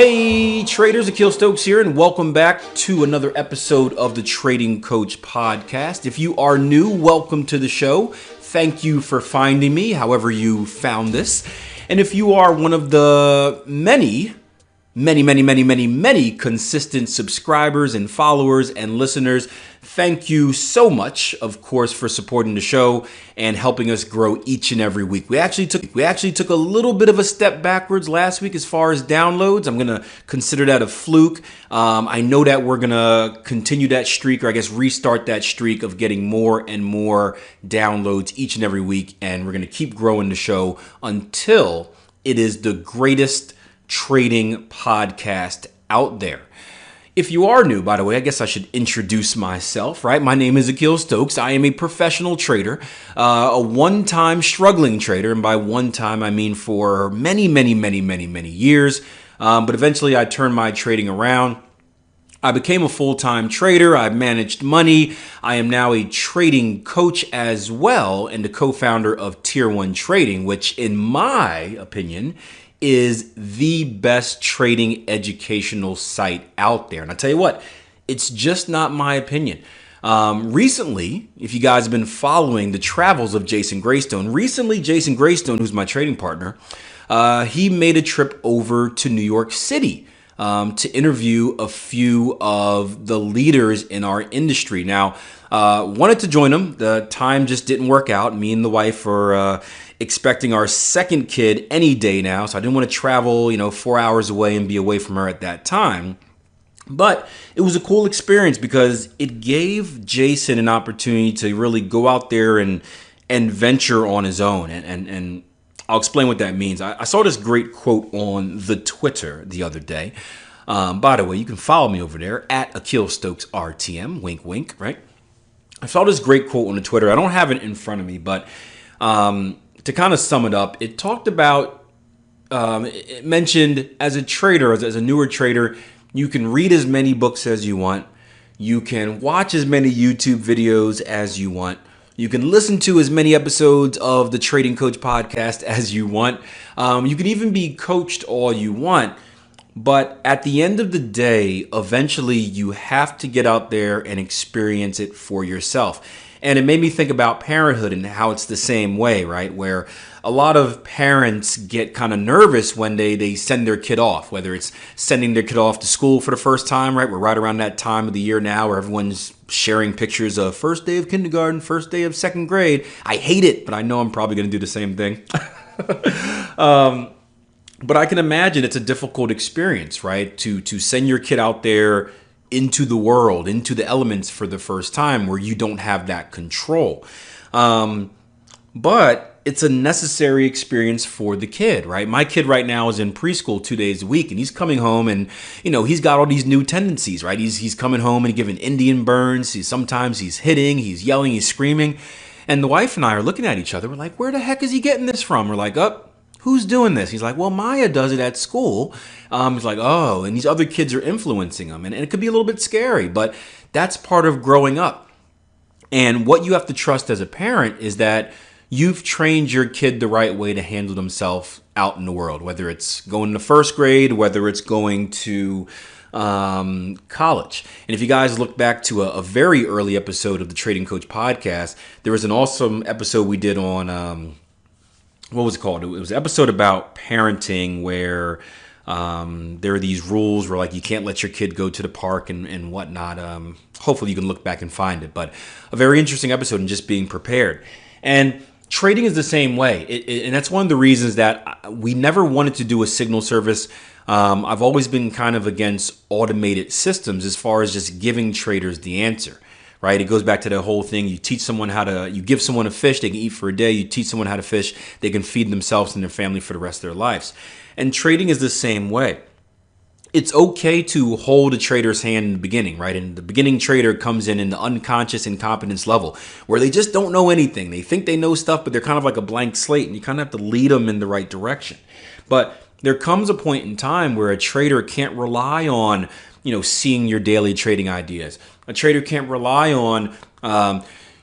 Hey traders, Akil Stokes here, and welcome back to another episode of the Trading Coach Podcast. If you are new, welcome to the show. Thank you for finding me, however you found this. And if you are one of the many consistent subscribers and followers and listeners, thank you so much, of course, for supporting the show and helping us grow each and every week. We actually took a little bit of a step backwards last week as far as downloads. I'm going to consider that a fluke. I know that we're going to continue that streak, or I guess restart that streak of getting more and more downloads each and every week. And we're going to keep growing the show until it is the greatest trading podcast out there. If you are new, by the way, I guess I should introduce myself, right? My name is Akil Stokes. I am a professional trader, a one-time struggling trader. And by one time, I mean for many years. But eventually I turned my trading around. I became a full-time trader. I've managed money. I am now a trading coach as well, and the co-founder of Tier 1 Trading, which in my opinion is the best trading educational site out there. And I tell you what, it's just not my opinion. Recently, if you guys have been following the travels of Jason Greystone, Jason Greystone, who's my trading partner, he made a trip over to New York City to interview a few of the leaders in our industry. Now, wanted to join him. The time just didn't work out. Me and the wife are expecting our second kid any day now, so I didn't want to travel, 4 hours away and be away from her at that time. But it was a cool experience because it gave Jason an opportunity to really go out there and venture on his own. And I'll explain what that means. I saw this great quote on the Twitter the other day. By the way, you can follow me over there at Akil Stokes RTM, wink, wink, right? I saw this great quote on the Twitter. I don't have it in front of me, but to kind of sum it up, it talked about, it mentioned as a trader, as a newer trader, you can read as many books as you want. You can watch as many YouTube videos as you want. You can listen to as many episodes of the Trading Coach Podcast as you want. You can even be coached all you want. But at the end of the day, eventually you have to get out there and experience it for yourself. And it made me think about parenthood and how it's the same way, right? Where a lot of parents get kind of nervous when they send their kid off, whether it's sending their kid off to school for the first time, right? We're right around that time of the year now where everyone's sharing pictures of first day of kindergarten, first day of second grade. I hate it, but I know I'm probably going to do the same thing. But I can imagine it's a difficult experience, right? To send your kid out there into the world, into the elements for the first time where you don't have that control. But it's a necessary experience for the kid, right? My kid right now is in preschool 2 days a week, and he's coming home and, he's got all these new tendencies, right? He's coming home and giving Indian burns. Sometimes he's hitting, he's yelling, he's screaming. And the wife and I are looking at each other. We're like, where the heck is he getting this from? We're like, who's doing this? He's like, well, Maya does it at school. He's like, oh, and these other kids are influencing him. And it could be a little bit scary, but that's part of growing up. And what you have to trust as a parent is that you've trained your kid the right way to handle themselves out in the world, whether it's going to first grade, whether it's going to college. And if you guys look back to a very early episode of the Trading Coach Podcast, there was an awesome episode we did on what was it called? It was an episode about parenting where there are these rules where like you can't let your kid go to the park and whatnot. Hopefully you can look back and find it. But a very interesting episode in just being prepared. And trading is the same way. And that's one of the reasons that we never wanted to do a signal service. I've always been kind of against automated systems as far as just giving traders the answer. Right? It goes back to the whole thing. You give someone a fish, they can eat for a day. You teach someone how to fish, they can feed themselves and their family for the rest of their lives. And trading is the same way. It's okay to hold a trader's hand in the beginning, right? And the beginning trader comes in the unconscious incompetence level where they just don't know anything. They think they know stuff, but they're kind of like a blank slate, and you kind of have to lead them in the right direction. But there comes a point in time where a trader can't rely on, seeing your daily trading ideas. A trader can't rely on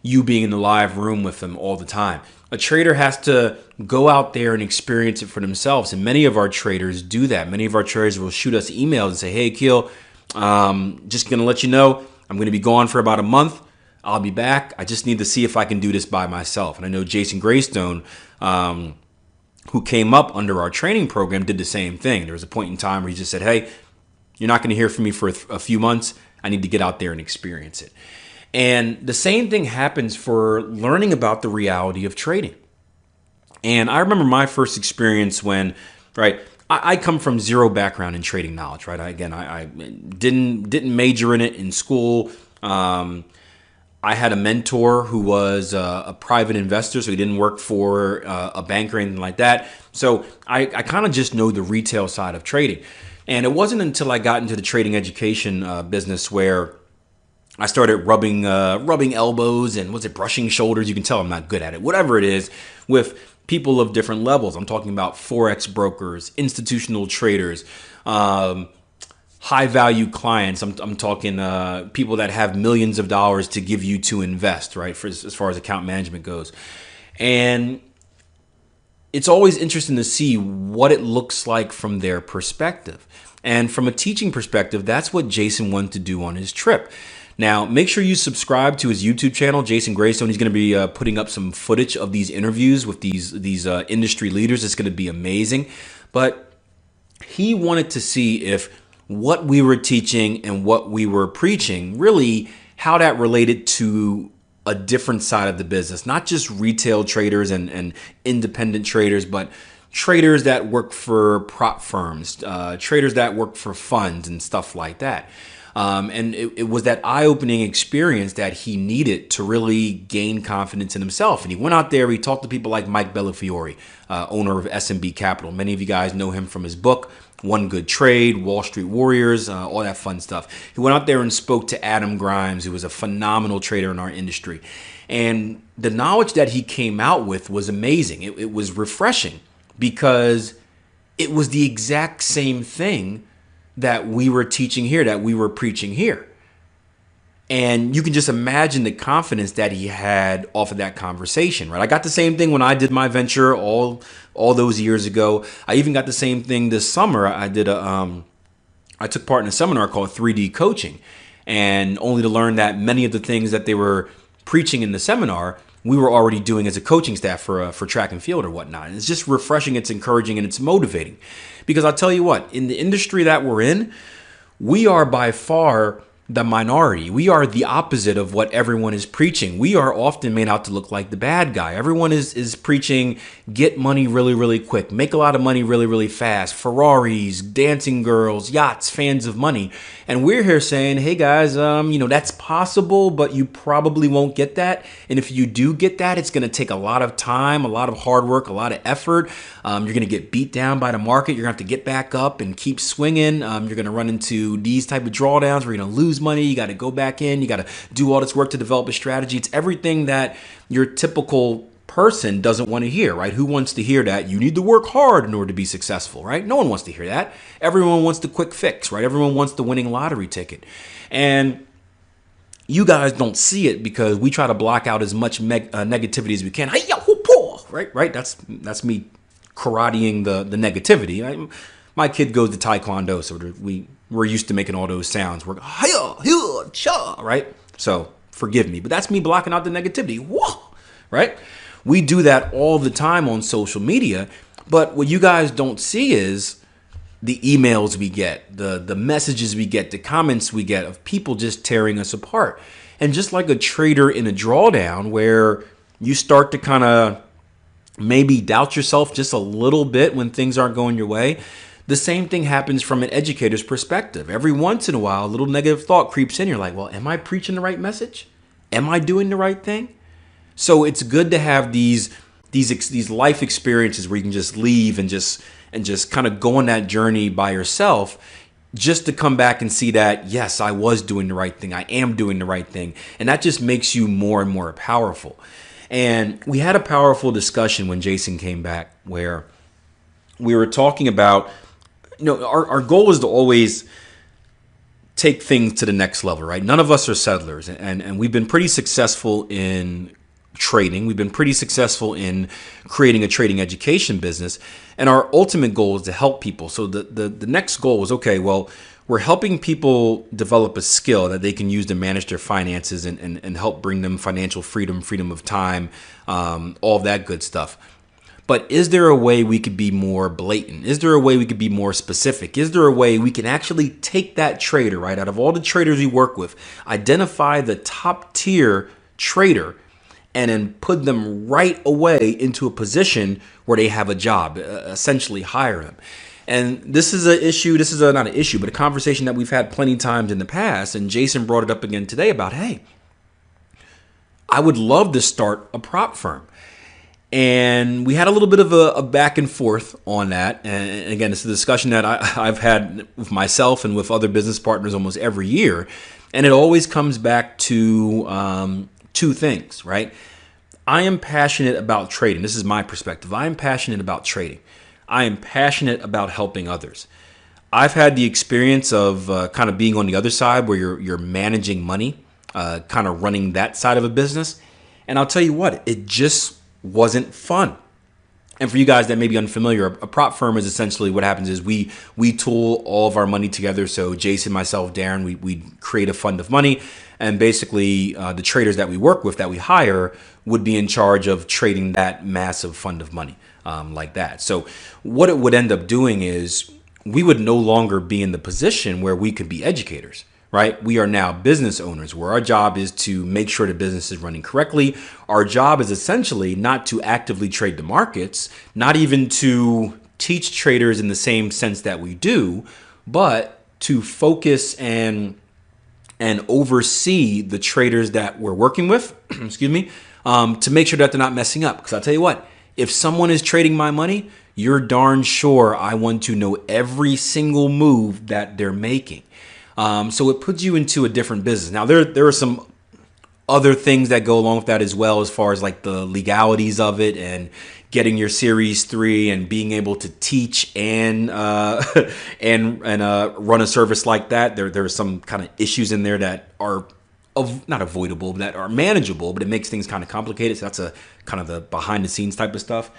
you being in the live room with them all the time. A trader has to go out there and experience it for themselves. And many of our traders do that. Many of our traders will shoot us emails and say, hey, Akil, just going to let you know, I'm going to be gone for about a month. I'll be back. I just need to see if I can do this by myself. And I know Jason Greystone, who came up under our training program, did the same thing. There was a point in time where he just said, hey, you're not going to hear from me for a few months. I need to get out there and experience it. And the same thing happens for learning about the reality of trading. And I remember my first experience when, right, I come from zero background in trading knowledge, right? I didn't major in it in school. I had a mentor who was a private investor, so he didn't work for a bank or anything like that. So I kind of just know the retail side of trading. And it wasn't until I got into the trading education business where I started rubbing elbows and brushing shoulders. You can tell I'm not good at it. Whatever it is, with people of different levels. I'm talking about Forex brokers, institutional traders, high value clients. I'm talking people that have millions of dollars to give you to invest, right? As far as account management goes. And it's always interesting to see what it looks like from their perspective. And from a teaching perspective, that's what Jason wanted to do on his trip. Now, make sure you subscribe to his YouTube channel, Jason Greystone. He's going to be putting up some footage of these interviews with these industry leaders. It's going to be amazing. But he wanted to see if what we were teaching and what we were preaching, really how that related to a different side of the business, not just retail traders and independent traders, but traders that work for prop firms, traders that work for funds and stuff like that. And it was that eye-opening experience that he needed to really gain confidence in himself. And he went out there, he talked to people like Mike Bellafiore, owner of SMB Capital. Many of you guys know him from his book, One Good Trade, Wall Street Warriors, all that fun stuff. He went out there and spoke to Adam Grimes, who was a phenomenal trader in our industry. And the knowledge that he came out with was amazing. It was refreshing because it was the exact same thing that we were teaching here, that we were preaching here. And you can just imagine the confidence that he had off of that conversation, right? I got the same thing when I did my venture all those years ago. I even got the same thing this summer. I took part in a seminar called 3D Coaching, and only to learn that many of the things that they were preaching in the seminar, we were already doing as a coaching staff for track and field or whatnot. And it's just refreshing, it's encouraging, and it's motivating. Because I'll tell you what, in the industry that we're in, we are by far the minority. We are the opposite of what everyone is preaching. We are often made out to look like the bad guy. Everyone is preaching, get money really, really quick, make a lot of money really, really fast, Ferraris, dancing girls, yachts, fans of money. And we're here saying, hey guys, that's possible, but you probably won't get that. And if you do get that, it's going to take a lot of time, a lot of hard work, a lot of effort. You're going to get beat down by the market. You're going to have to get back up and keep swinging. You're going to run into these type of drawdowns where you're going to lose money. You got to go back in. You got to do all this work to develop a strategy. It's everything that your typical person doesn't want to hear, right? Who wants to hear that? You need to work hard in order to be successful, right? No one wants to hear that. Everyone wants the quick fix, right? Everyone wants the winning lottery ticket. And you guys don't see it because we try to block out as much negativity as we can. Hey, yo, right? That's me karateing the negativity. My kid goes to Taekwondo, so we're used to making all those sounds. We're right? So forgive me, but that's me blocking out the negativity. Whoa, right? We do that all the time on social media, but what you guys don't see is the emails we get, the messages we get, the comments we get of people just tearing us apart. And just like a trader in a drawdown where you start to kind of maybe doubt yourself just a little bit when things aren't going your way, the same thing happens from an educator's perspective. Every once in a while, a little negative thought creeps in. You're like, well, am I preaching the right message? Am I doing the right thing? So it's good to have these life experiences where you can just leave and just kind of go on that journey by yourself, just to come back and see that, yes, I was doing the right thing. I am doing the right thing. And that just makes you more and more powerful. And we had a powerful discussion when Jason came back where we were talking about, our goal is to always take things to the next level, right? None of us are settlers. And we've been pretty successful in trading. We've been pretty successful in creating a trading education business. And our ultimate goal is to help people. So the next goal was, okay, well, we're helping people develop a skill that they can use to manage their finances and help bring them financial freedom, freedom of time, all of that good stuff. But is there a way we could be more blatant? Is there a way we could be more specific? Is there a way we can actually take that trader, right, out of all the traders we work with, identify the top tier trader, and then put them right away into a position where they have a job, essentially hire them? And this is an issue, not an issue, but a conversation that we've had plenty of times in the past. And Jason brought it up again today about, hey, I would love to start a prop firm. And we had a little bit of a back and forth on that. And again, it's a discussion that I've had with myself and with other business partners almost every year. And it always comes back to two things, right? I am passionate about trading. This is my perspective. I am passionate about trading. I am passionate about helping others. I've had the experience of kind of being on the other side where you're managing money, kind of running that side of a business. And I'll tell you what, it just wasn't fun. And for you guys that may be unfamiliar, a prop firm is essentially what happens is we tool all of our money together. So Jason, myself, Darren, we create a fund of money, and basically the traders that we work with, that we hire, would be in charge of trading that massive fund of money like that. So what it would end up doing is we would no longer be in the position where we could be educators. Right? We are now business owners, where our job is to make sure the business is running correctly. Our job is essentially not to actively trade the markets, not even to teach traders in the same sense that we do, but to focus and oversee the traders that we're working with, excuse me, to make sure that they're not messing up. Because I'll tell you what, if someone is trading my money, you're darn sure I want to know every single move that they're making. So it puts you into a different business. Now, there are some other things that go along with that as well, as far as like the legalities of it and getting your Series 3 and being able to teach and run a service like that. There are some kind of issues in there that are not avoidable, that are manageable, but it makes things kind of complicated. So that's a kind of the behind the scenes type of stuff.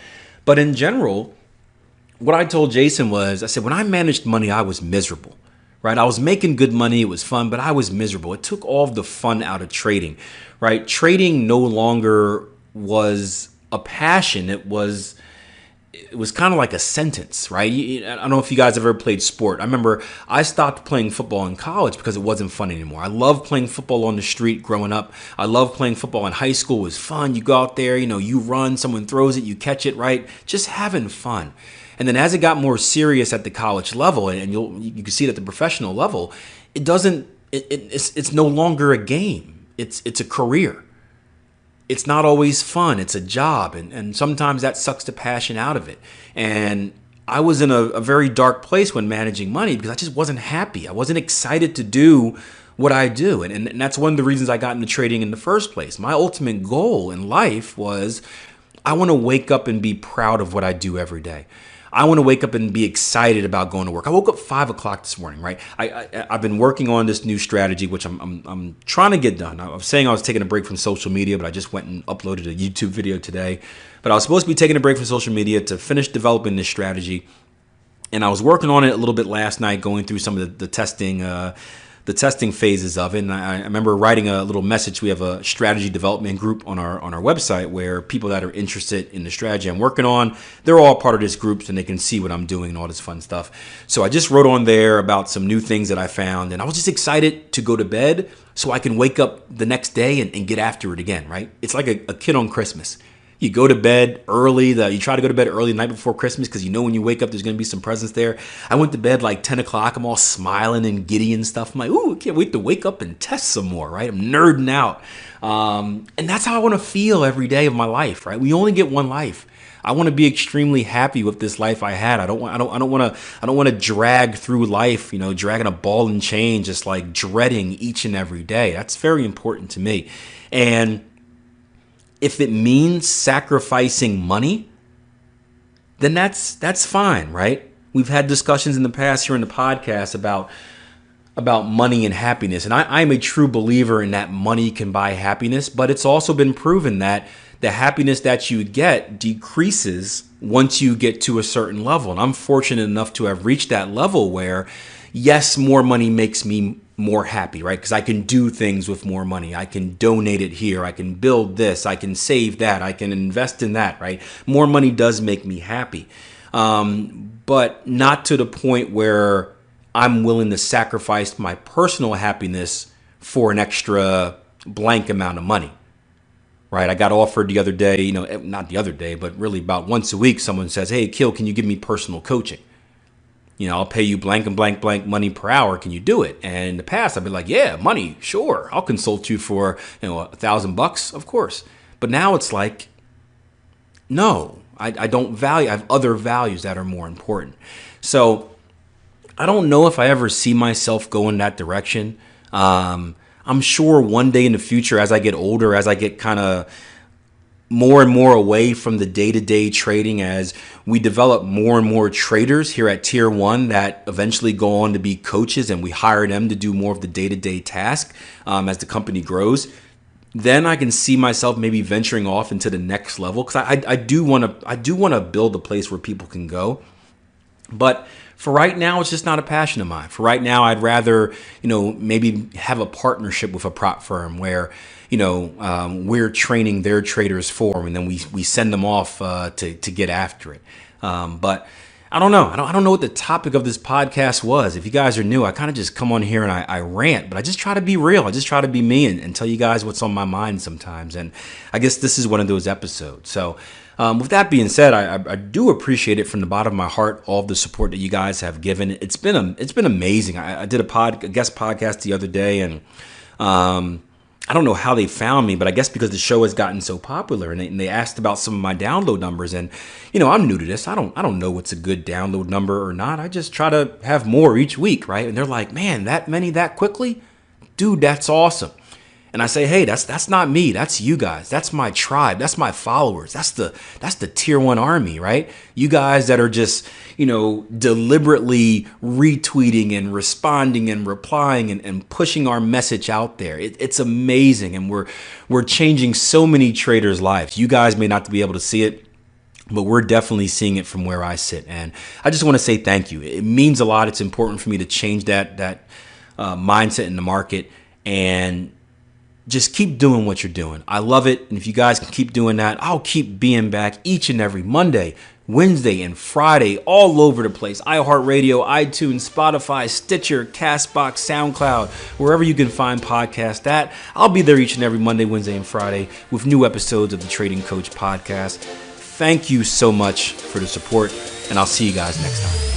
But in general, what I told Jason was, I said, when I managed money, I was miserable. Right? I was making good money. It was fun, but I was miserable. It took all of the fun out of trading, right? Trading no longer was a passion. It was kind of like a sentence, right? I don't know if you guys have ever played sport. I remember I stopped playing football in college because it wasn't fun anymore. I loved playing football on the street growing up. I loved playing football in high school. It was fun. You go out there, you run, someone throws it, you catch it, right? Just having fun. And then as it got more serious at the college level, and you can see it at the professional level, it's no longer a game. It's a career. It's not always fun. It's a job. And sometimes that sucks the passion out of it. And I was in a very dark place when managing money because I just wasn't happy. I wasn't excited to do what I do. And that's one of the reasons I got into trading in the first place. My ultimate goal in life was I want to wake up and be proud of what I do every day. I want to wake up and be excited about going to work. I woke up 5 o'clock this morning, right? I've been working on this new strategy, which I'm trying to get done. I was saying I was taking a break from social media, but I just went and uploaded a YouTube video today. But I was supposed to be taking a break from social media to finish developing this strategy. And I was working on it a little bit last night, going through some of the testing phases of it. And I remember writing a little message. We have a strategy development group on our website where people that are interested in the strategy I'm working on, they're all part of this group and they can see what I'm doing and all this fun stuff. So I just wrote on there about some new things that I found, and I was just excited to go to bed so I can wake up the next day and get after it again, right? It's like a kid on Christmas. You go to bed early. You try to go to bed early the night before Christmas because you know when you wake up there's going to be some presents there. I went to bed like 10 o'clock. I'm all smiling and giddy and stuff. I'm like, ooh, I can't wait to wake up and test some more, right? I'm nerding out. And that's how I want to feel every day of my life, right? We only get one life. I want to be extremely happy with this life I had. I don't want to drag through life, dragging a ball and chain, just like dreading each and every day. That's very important to me. And if it means sacrificing money, then that's fine, right? We've had discussions in the past here in the podcast about about money and happiness. And I'm a true believer in that money can buy happiness, but it's also been proven that the happiness that you get decreases once you get to a certain level. And I'm fortunate enough to have reached that level where, yes, more money makes me more happy, right? Because I can do things with more money. I can donate it here. I can build this. I can save that. I can invest in that, right? More money does make me happy. But not to the point where I'm willing to sacrifice my personal happiness for an extra blank amount of money, right? I got offered the other day, not the other day, but really about once a week, someone says, hey, Akil, can you give me personal coaching? I'll pay you blank and blank blank money per hour. Can you do it? And in the past, I'd be like, yeah, money, sure. I'll consult you for, $1,000, of course. But now it's like, no, I don't value. I have other values that are more important. So I don't know if I ever see myself go in that direction. I'm sure one day in the future, as I get older, as I get kind of more and more away from the day-to-day trading, as we develop more and more traders here at Tier 1 that eventually go on to be coaches, and we hire them to do more of the day-to-day task as the company grows, then I can see myself maybe venturing off into the next level, because I do want to build a place where people can go. But for right now, it's just not a passion of mine. For right now, I'd rather, maybe have a partnership with a prop firm where, we're training their traders for them, and then we send them off to get after it. But I don't know. I don't know what the topic of this podcast was. If you guys are new, I kind of just come on here and I rant, but I just try to be real. I just try to be me and tell you guys what's on my mind sometimes. And I guess this is one of those episodes. So with that being said, I do appreciate it from the bottom of my heart, all of the support that you guys have given. It's been amazing. I did a guest podcast the other day, and I don't know how they found me, but I guess because the show has gotten so popular, and they asked about some of my download numbers. And I'm new to this. I don't know what's a good download number or not. I just try to have more each week, right? And they're like, man, that many that quickly? Dude, that's awesome. And I say, hey, that's not me. That's you guys. That's my tribe. That's my followers. That's the Tier 1 army, right? You guys that are just, deliberately retweeting and responding and replying and pushing our message out there. It's amazing. And we're changing so many traders' lives. You guys may not be able to see it, but we're definitely seeing it from where I sit. And I just want to say thank you. It means a lot. It's important for me to change that mindset in the market, and just keep doing what you're doing. I love it. And if you guys can keep doing that, I'll keep being back each and every Monday, Wednesday, and Friday, all over the place. iHeartRadio, iTunes, Spotify, Stitcher, CastBox, SoundCloud, wherever you can find podcasts at. I'll be there each and every Monday, Wednesday, and Friday with new episodes of the Trading Coach Podcast. Thank you so much for the support, and I'll see you guys next time.